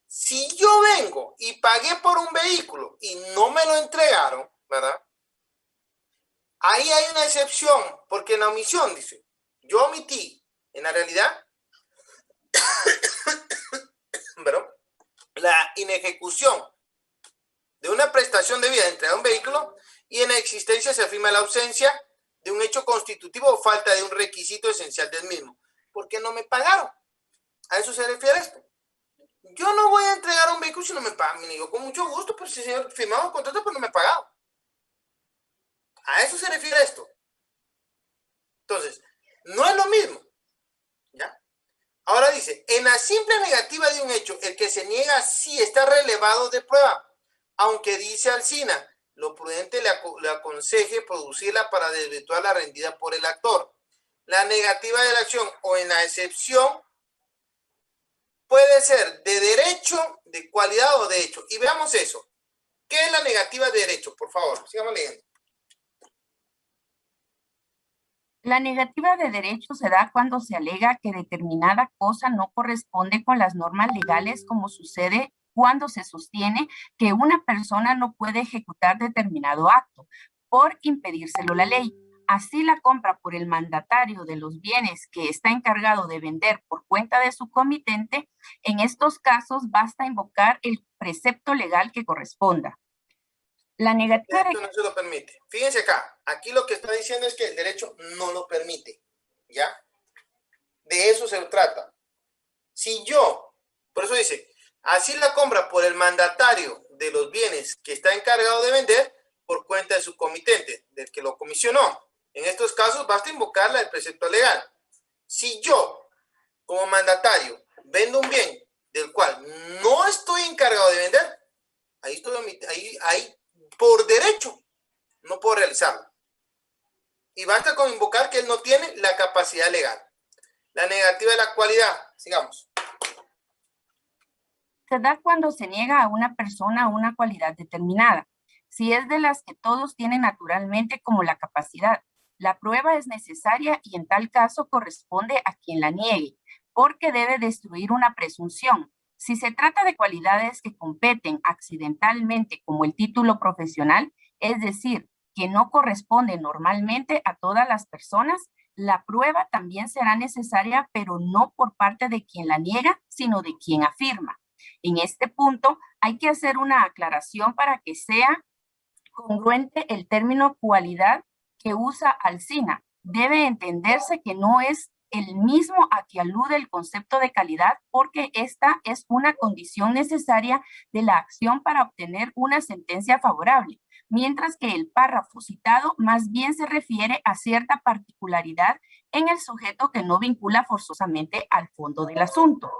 si yo vengo y pagué por un vehículo y no me lo entregaron, ¿verdad? Ahí hay una excepción, porque en la omisión, dice, yo omití, en la realidad, ¿verdad? La inejecución de una prestación debida de entregar un vehículo y en la existencia se afirma la ausencia de un hecho constitutivo o falta de un requisito esencial del mismo. ¿Por qué no me pagaron? A eso se refiere esto. Yo no voy a entregar un vehículo si no me pagan. Yo con mucho gusto, pero si el señor firmamos un contrato, pero no me ha pagado. A eso se refiere esto. Entonces, no es lo mismo. ¿Ya? Ahora dice, en la simple negativa de un hecho, el que se niega sí está relevado de prueba. Aunque dice Alsina, lo prudente le aconseje producirla para desvirtuar la rendida por el actor. La negativa de la acción o en la excepción puede ser de derecho, de cualidad o de hecho. Y veamos eso. ¿Qué es la negativa de derecho? Por favor, sigamos leyendo. La negativa de derecho se da cuando se alega que determinada cosa no corresponde con las normas legales, como sucede cuando se sostiene que una persona no puede ejecutar determinado acto por impedírselo la ley. Así, la compra por el mandatario de los bienes que está encargado de vender por cuenta de su comitente, en estos casos basta invocar el precepto legal que corresponda. La negativa Esto no se lo permite. Fíjense acá, aquí lo que está diciendo es que el derecho no lo permite, ¿ya? De eso se trata. Si yo, por eso dice, así la compra por el mandatario de los bienes que está encargado de vender por cuenta de su comitente, del que lo comisionó. En estos casos basta invocar el precepto legal. Si yo, como mandatario, vendo un bien del cual no estoy encargado de vender, ahí por derecho no puedo realizarlo. Y basta con invocar que él no tiene la capacidad legal. La negativa de la cualidad. Sigamos. Se da cuando se niega a una persona una cualidad determinada, si es de las que todos tienen naturalmente, como la capacidad. La prueba es necesaria y en tal caso corresponde a quien la niegue, porque debe destruir una presunción. Si se trata de cualidades que competen accidentalmente, como el título profesional, es decir, que no corresponde normalmente a todas las personas, la prueba también será necesaria, pero no por parte de quien la niega, sino de quien afirma. En este punto hay que hacer una aclaración para que sea congruente el término cualidad que usa Alsina. Debe entenderse que no es el mismo a que alude el concepto de calidad, porque esta es una condición necesaria de la acción para obtener una sentencia favorable, mientras que el párrafo citado más bien se refiere a cierta particularidad en el sujeto que no vincula forzosamente al fondo del asunto.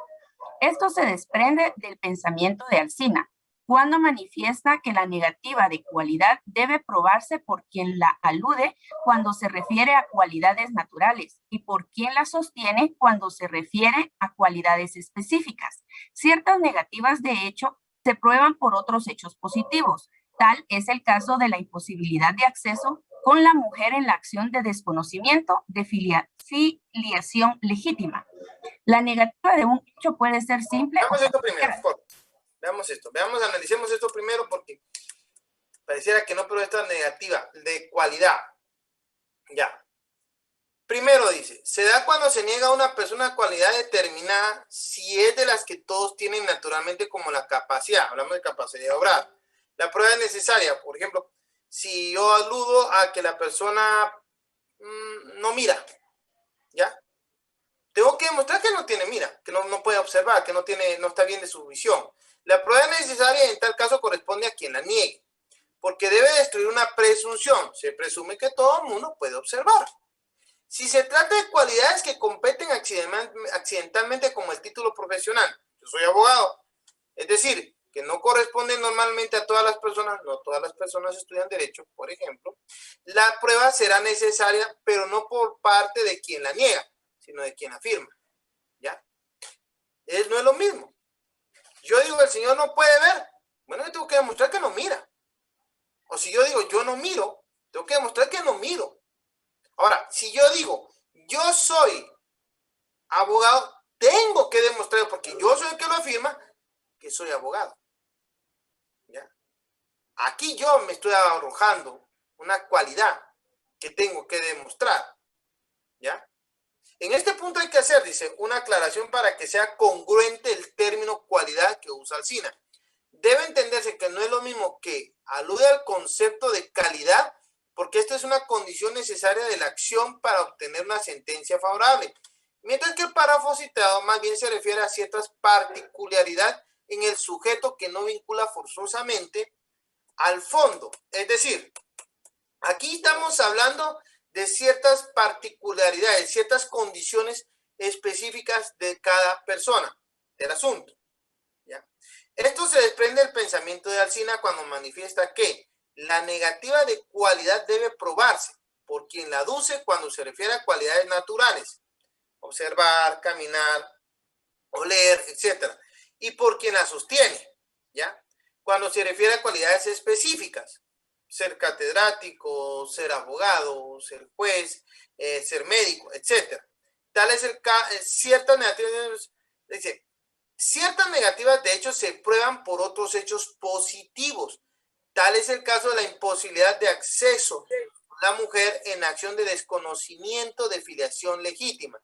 Esto se desprende del pensamiento de Alsina, cuando manifiesta que la negativa de cualidad debe probarse por quien la alude cuando se refiere a cualidades naturales y por quien la sostiene cuando se refiere a cualidades específicas. Ciertas negativas de hecho se prueban por otros hechos positivos. Tal es el caso de la imposibilidad de acceso con la mujer en la acción de desconocimiento de filiación legítima. La negativa de un hecho puede ser simple. Veamos esto primero, por favor. Veamos esto. Analicemos esto primero porque Pareciera que no, pero esta es negativa, de cualidad. Ya. Primero dice, se da cuando se niega a una persona cualidad determinada si es de las que todos tienen naturalmente, como la capacidad. Hablamos de capacidad de obrar. La prueba es necesaria. Por ejemplo, si yo aludo a que la persona no mira, ¿ya? Tengo que demostrar que no tiene mira, que no puede observar, que no está bien de su visión. La prueba es necesaria y en tal caso corresponde a quien la niegue, porque debe destruir una presunción. Se presume que todo el mundo puede observar. Si se trata de cualidades que competen accidentalmente, como el título profesional, yo soy abogado, es decir, que no corresponden normalmente a todas las personas, no todas las personas estudian derecho, por ejemplo, la prueba será necesaria, pero no por parte de quien la niega, sino de quien afirma, ¿ya? No es lo mismo. Yo digo, el señor no puede ver, bueno, yo tengo que demostrar que no mira. O si yo digo, yo no miro, tengo que demostrar que no miro. Ahora, si yo digo, yo soy abogado, tengo que demostrar, porque yo soy el que lo afirma, que soy abogado. ¿Ya? Aquí yo me estoy arrojando una cualidad que tengo que demostrar. ¿Ya? En este punto hay que hacer, dice, una aclaración para que sea congruente el término cualidad que usa Alsina. Debe entenderse que no es lo mismo que alude al concepto de calidad, porque esta es una condición necesaria de la acción para obtener una sentencia favorable, mientras que el párrafo citado más bien se refiere a ciertas particularidades en el sujeto que no vincula forzosamente al fondo. Es decir, aquí estamos hablando de ciertas particularidades, ciertas condiciones específicas de cada persona del asunto. ¿Ya? Esto se desprende del pensamiento de Alsina cuando manifiesta que la negativa de cualidad debe probarse por quien la aduce cuando se refiere a cualidades naturales, observar, caminar, oler, etc. Y por quien la sostiene, ¿ya? Cuando se refiere a cualidades específicas, ser catedrático, ser abogado, ser juez, ser médico, etc. Tal es el caso, ciertas negativas, dice, ciertas negativas de hecho se prueban por otros hechos positivos. Tal es el caso de la imposibilidad de acceso de la mujer en acción de desconocimiento de filiación legítima.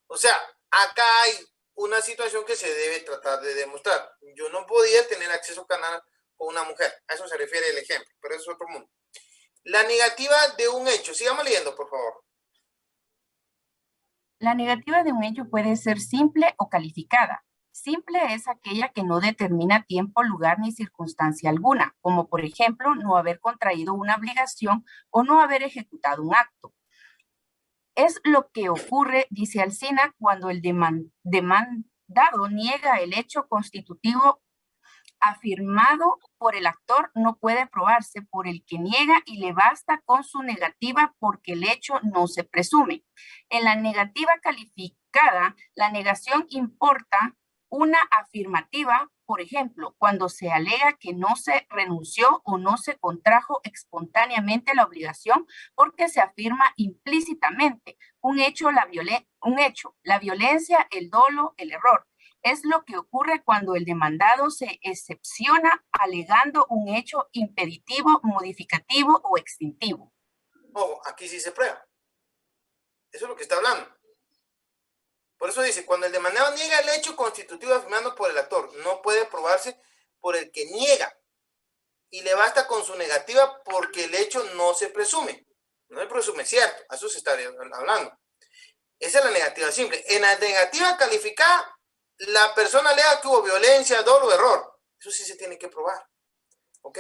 O sea, acá hay una situación que se debe tratar de demostrar. Yo no podía tener acceso canal con una mujer. A eso se refiere el ejemplo, pero eso es otro mundo. La negativa de un hecho. Sigamos leyendo, por favor. La negativa de un hecho puede ser simple o calificada. Simple es aquella que no determina tiempo, lugar ni circunstancia alguna, como por ejemplo no haber contraído una obligación o no haber ejecutado un acto. Es lo que ocurre, dice Alsina, cuando el demandado niega el hecho constitutivo afirmado por el actor, no puede probarse por el que niega y le basta con su negativa porque el hecho no se presume. En la negativa calificada, la negación importa una afirmativa, por ejemplo, cuando se alega que no se renunció o no se contrajo espontáneamente la obligación porque se afirma implícitamente un hecho, la violencia, el dolo, el error. Es lo que ocurre cuando el demandado se excepciona alegando un hecho impeditivo, modificativo o extintivo. Ojo, aquí sí se prueba. Eso es lo que está hablando. Por eso dice, cuando el demandado niega el hecho constitutivo afirmado por el actor, no puede probarse por el que niega. Y le basta con su negativa porque el hecho no se presume. No se presume, cierto. A eso se está hablando. Esa es la negativa simple. En la negativa calificada, la persona alega que hubo violencia, dolo, error. Eso sí se tiene que probar. ¿Ok?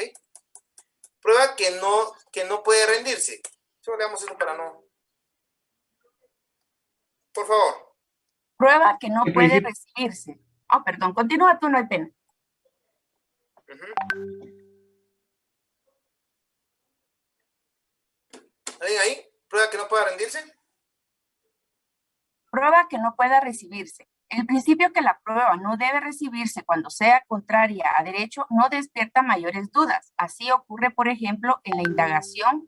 Prueba que no puede rendirse. Solo leamos eso para no... Por favor. Prueba que no puede recibirse. Oh, perdón, continúa tú, no hay pena. ¿Alguien ahí? ¿Prueba que no pueda rendirse? Prueba que no pueda recibirse. El principio que la prueba no debe recibirse cuando sea contraria a derecho no despierta mayores dudas. Así ocurre, por ejemplo, en la indagación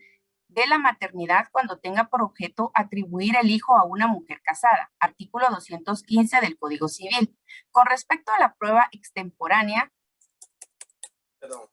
de la maternidad cuando tenga por objeto atribuir el hijo a una mujer casada, artículo 215 del Código Civil. Con respecto a la prueba extemporánea, perdón.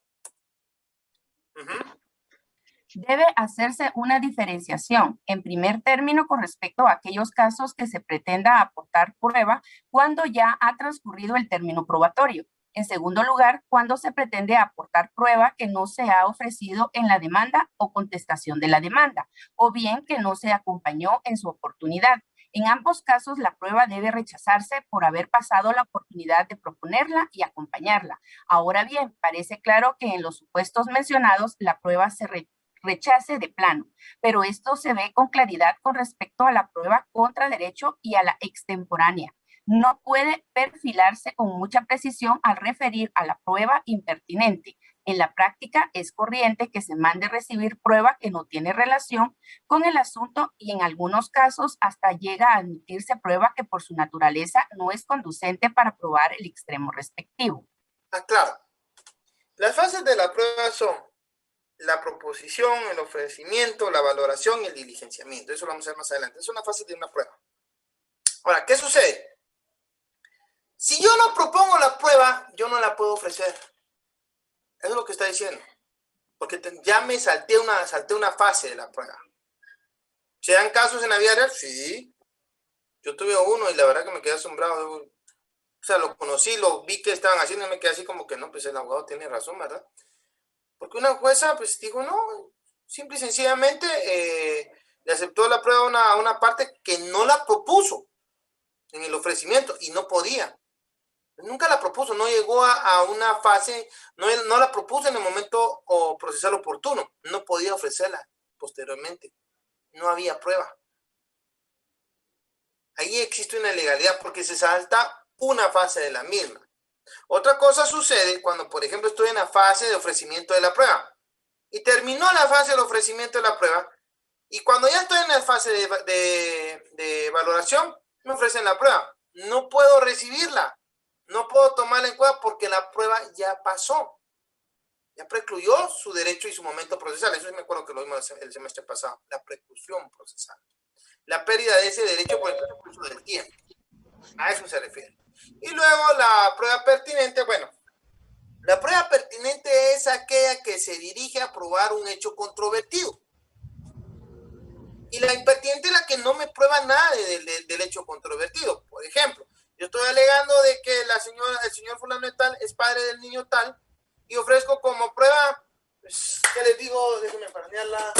Debe hacerse una diferenciación, en primer término, con respecto a aquellos casos que se pretenda aportar prueba cuando ya ha transcurrido el término probatorio. En segundo lugar, cuando se pretende aportar prueba que no se ha ofrecido en la demanda o contestación de la demanda, o bien que no se acompañó en su oportunidad. En ambos casos, la prueba debe rechazarse por haber pasado la oportunidad de proponerla y acompañarla. Ahora bien, parece claro que en los supuestos mencionados, la prueba se rechace de plano, pero esto se ve con claridad con respecto a la prueba contra derecho y a la extemporánea. No puede perfilarse con mucha precisión al referir a la prueba impertinente. En la práctica es corriente que se mande recibir prueba que no tiene relación con el asunto y en algunos casos hasta llega a admitirse prueba que por su naturaleza no es conducente para probar el extremo respectivo. Claro. Las fases de la prueba son la proposición, el ofrecimiento, la valoración y el diligenciamiento. Eso lo vamos a ver más adelante. Es una fase de una prueba. Ahora, ¿qué sucede? Si yo no propongo la prueba, yo no la puedo ofrecer. Eso es lo que está diciendo. Porque ya me salté una fase de la prueba. ¿Se dan casos en la vida real? Sí. Yo tuve uno y la verdad que me quedé asombrado. O sea, lo conocí, lo vi que estaban haciendo y me quedé así como que no, pues el abogado tiene razón, ¿verdad? Porque una jueza, pues dijo, no, simple y sencillamente le aceptó la prueba a una parte que no la propuso en el ofrecimiento y no podía. Nunca la propuso, no llegó a una fase, no la propuso en el momento o procesal oportuno, no podía ofrecerla posteriormente, no había prueba. Ahí existe una ilegalidad porque se salta una fase de la misma. Otra cosa sucede cuando, por ejemplo, estoy en la fase de ofrecimiento de la prueba y terminó la fase del ofrecimiento de la prueba y cuando ya estoy en la fase de valoración, me ofrecen la prueba. No puedo recibirla. No puedo tomarla en cuenta porque la prueba ya pasó. Ya precluyó su derecho y su momento procesal. Eso sí me acuerdo que lo vimos el semestre pasado. La preclusión procesal. La pérdida de ese derecho por el transcurso del tiempo. A eso se refiere. Y luego la prueba pertinente. Bueno, la prueba pertinente es aquella que se dirige a probar un hecho controvertido. Y la impertinente es la que no me prueba nada del hecho controvertido. Por ejemplo, yo estoy alegando de que el señor fulano de tal es padre del niño tal y ofrezco como prueba, pues, ¿qué les digo? Déjenme paranearla.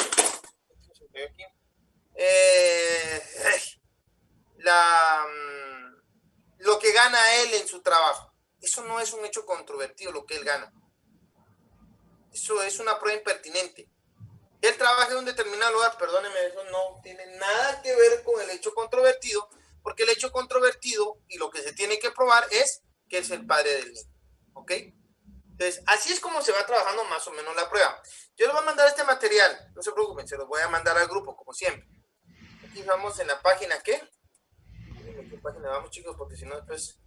Lo que gana él en su trabajo. Eso no es un hecho controvertido lo que él gana. Eso es una prueba impertinente. Él trabaja en un determinado lugar, perdónenme, eso no tiene nada que ver con el hecho controvertido, porque el hecho controvertido y lo que se tiene que probar es que es el padre del niño. ¿Ok? Entonces, así es como se va trabajando más o menos la prueba. Yo les voy a mandar este material, no se preocupen, se los voy a mandar al grupo, como siempre. Aquí vamos en la página, ¿qué? ¿En qué página vamos, chicos? Porque si no, después...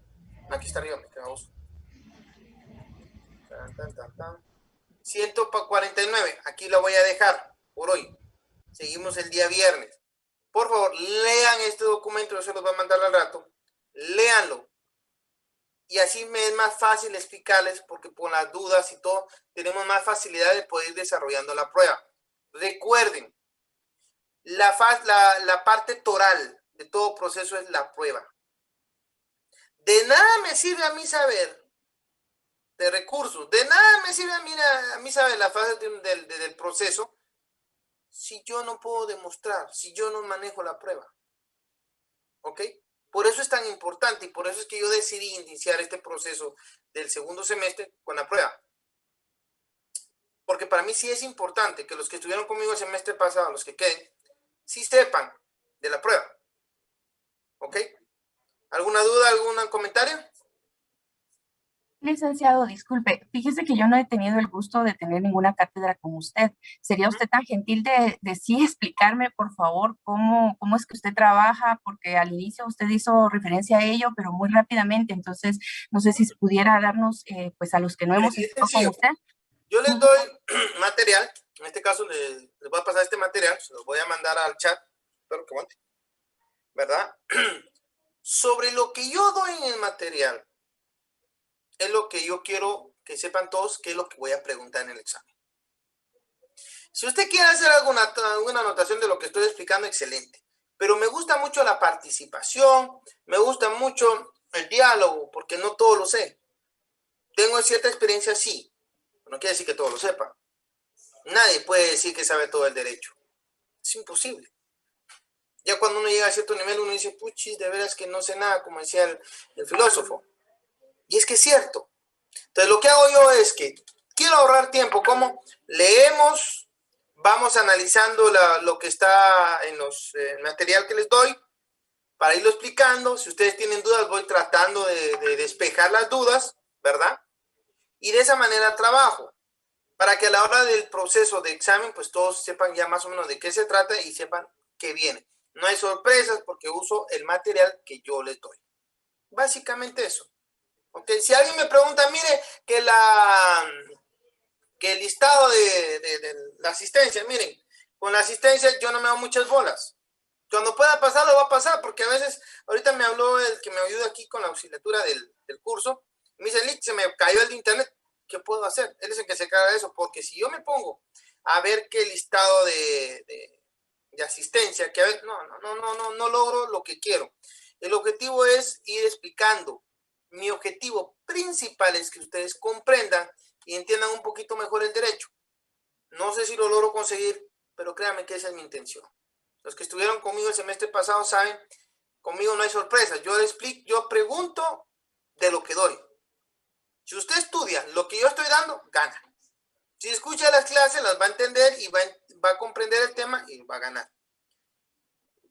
Aquí está arriba, me quedamos. 149, aquí lo voy a dejar por hoy. Seguimos el día viernes. Por favor, lean este documento, yo se los voy a mandar al rato. Léanlo. Y así me es más fácil explicarles, porque por las dudas y todo, tenemos más facilidad de poder ir desarrollando la prueba. Recuerden, la parte toral de todo proceso es la prueba. De nada me sirve a mí saber de recursos, de nada me sirve a mí saber la fase del proceso si yo no puedo demostrar, si yo no manejo la prueba. ¿Ok? Por eso es tan importante y por eso es que yo decidí iniciar este proceso del segundo semestre con la prueba. Porque para mí sí es importante que los que estuvieron conmigo el semestre pasado, los que queden, sí sepan de la prueba. ¿Ok? ¿Alguna duda, algún comentario? Licenciado, disculpe, fíjese que yo no he tenido el gusto de tener ninguna cátedra con usted. ¿Sería usted tan gentil de sí explicarme, por favor, cómo es que usted trabaja? Porque al inicio usted hizo referencia a ello, pero muy rápidamente. Entonces, no sé si pudiera darnos, pues a los que no hemos estado con usted. Yo les doy material, en este caso les voy a pasar este material, se los voy a mandar al chat, espero que aguante, ¿verdad? Sobre lo que yo doy en el material, es lo que yo quiero que sepan todos, que es lo que voy a preguntar en el examen. Si usted quiere hacer alguna anotación de lo que estoy explicando, excelente. Pero me gusta mucho la participación, me gusta mucho el diálogo, porque no todo lo sé. Tengo cierta experiencia, sí. No quiere decir que todo lo sepa. Nadie puede decir que sabe todo el derecho. Es imposible. Ya cuando uno llega a cierto nivel, uno dice, puchis, de veras que no sé nada, como decía el filósofo. Y es que es cierto. Entonces, lo que hago yo es que quiero ahorrar tiempo. ¿Cómo? Leemos, vamos analizando lo que está en los material que les doy para irlo explicando. Si ustedes tienen dudas, voy tratando de despejar las dudas, ¿verdad? Y de esa manera trabajo, para que a la hora del proceso de examen, pues todos sepan ya más o menos de qué se trata y sepan qué viene. No hay sorpresas porque uso el material que yo les doy. Básicamente eso. Okay. Si alguien me pregunta, mire, que el listado de la asistencia, miren, con la asistencia yo no me hago muchas bolas. Cuando pueda pasar, lo va a pasar, porque a veces, ahorita me habló el que me ayuda aquí con la auxiliatura del curso, me dice, Lick, se me cayó el de internet, ¿qué puedo hacer? Él es el que se carga de eso, porque si yo me pongo a ver qué listado de asistencia, que a veces no logro lo que quiero. El objetivo es ir explicando. Mi objetivo principal es que ustedes comprendan y entiendan un poquito mejor el derecho. No sé si lo logro conseguir, pero créanme que esa es mi intención. Los que estuvieron conmigo el semestre pasado saben, conmigo no hay sorpresas. Yo les explico, yo pregunto de lo que doy. Si usted estudia lo que yo estoy dando, gana. Si escucha las clases, las va a entender y va a comprender el tema y va a ganar.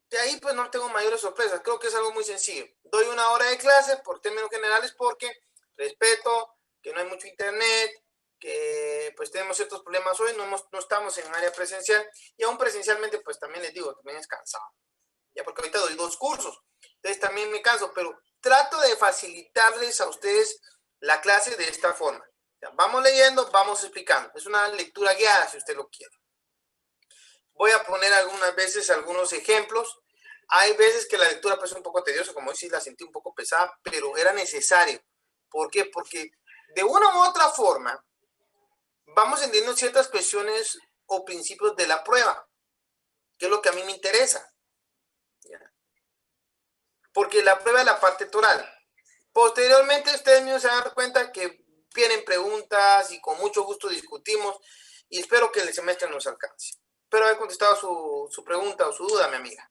De ahí pues no tengo mayores sorpresas. Creo que es algo muy sencillo. Doy una hora de clase por términos generales porque respeto que no hay mucho internet, que pues tenemos ciertos problemas hoy, no estamos en área presencial y aún presencialmente pues también les digo, también es cansado. Ya porque ahorita doy 2 cursos, entonces también me canso, pero trato de facilitarles a ustedes la clase de esta forma. Ya, vamos leyendo, vamos explicando. Es una lectura guiada si usted lo quiere. Voy a poner algunas veces algunos ejemplos. Hay veces que la lectura pues es un poco tediosa, como hoy sí la sentí un poco pesada, pero era necesario. ¿Por qué? Porque de una u otra forma vamos entendiendo ciertas cuestiones o principios de la prueba, que es lo que a mí me interesa. ¿Ya? Porque la prueba es la parte toral. Posteriormente ustedes mismos se van a dar cuenta que vienen preguntas y con mucho gusto discutimos y espero que el semestre nos alcance. Espero haber contestado su pregunta o su duda, mi amiga.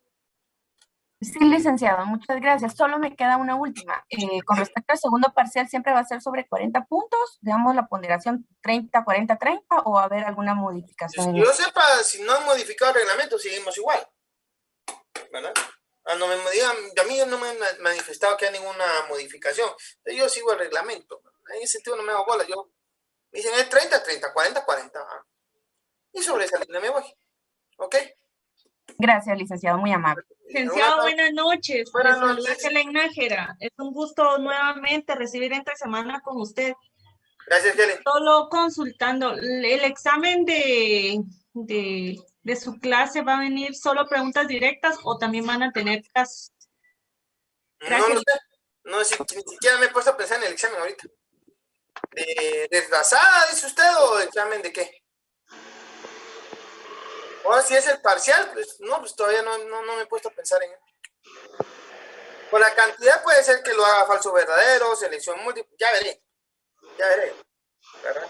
Sí, licenciado, muchas gracias. Solo me queda una última. Con respecto al segundo parcial, ¿siempre va a ser sobre 40 puntos? Digamos la ponderación 30, 40, 30 o va a haber alguna modificación? Yo sepa, si no han modificado el reglamento, seguimos igual. ¿Verdad? No me digan, a mí no me han manifestado que hay ninguna modificación. Yo sigo el reglamento. En ese sentido no me hago bola. Me dicen es 30, 30, 40, 40. Y sobre esa línea me voy. ¿Ok? Gracias, licenciado, muy amable. Licenciado, buenas noches. Buenas noches. noches. Helen Nájera. Es un gusto nuevamente recibir entre semana con usted. Gracias, Helen. Solo consultando, ¿el examen de su clase va a venir solo preguntas directas o también van a tener casos? No lo sé. No, ni siquiera me he puesto a pensar en el examen ahorita. ¿Desplazada, dice usted, o examen de qué? O si es el parcial, pues no, pues todavía no me he puesto a pensar en él. Por la cantidad puede ser que lo haga falso verdadero, selección múltiple, ya veré, ¿verdad?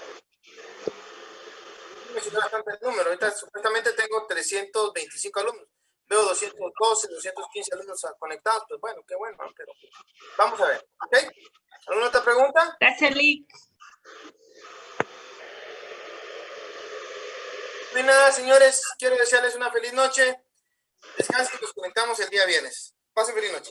Me suena bastante el número, ahorita supuestamente tengo 325 alumnos, veo 212, 215 alumnos conectados, pues bueno, qué bueno, pero vamos a ver, ¿ok? ¿Alguna otra pregunta? Gracias, Lick. No hay nada, señores. Quiero desearles una feliz noche. Descansen y nos conectamos el día viernes. Pasen feliz noche.